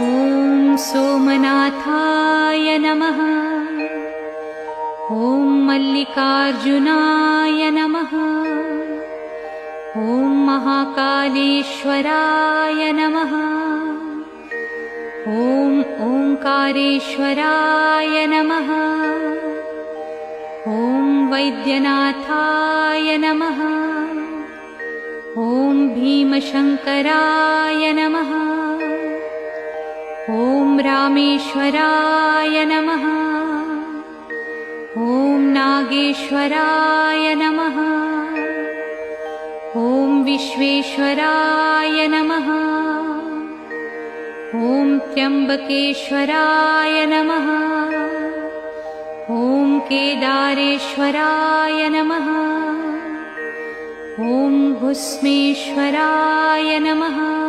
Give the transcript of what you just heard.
ॐ सोमनाथाय नमः। ॐ मल्लिकार्जुनाय नमः। ॐ महाकालेश्वराय नमः। ॐ ओंकारेश्वराय नमः। ॐ वैद्यनाथाय नमः। ॐ भीमशंकराय नमः। ॐ रामेश्वराय नमः। ॐ नागेश्वराय नमः। ॐ विश्वेश्वराय नमः। ॐ त्र्यंबकेश्वराय नमः। ॐ केदारेश्वराय नमः। ॐ भुस्मेश्वराय नमः।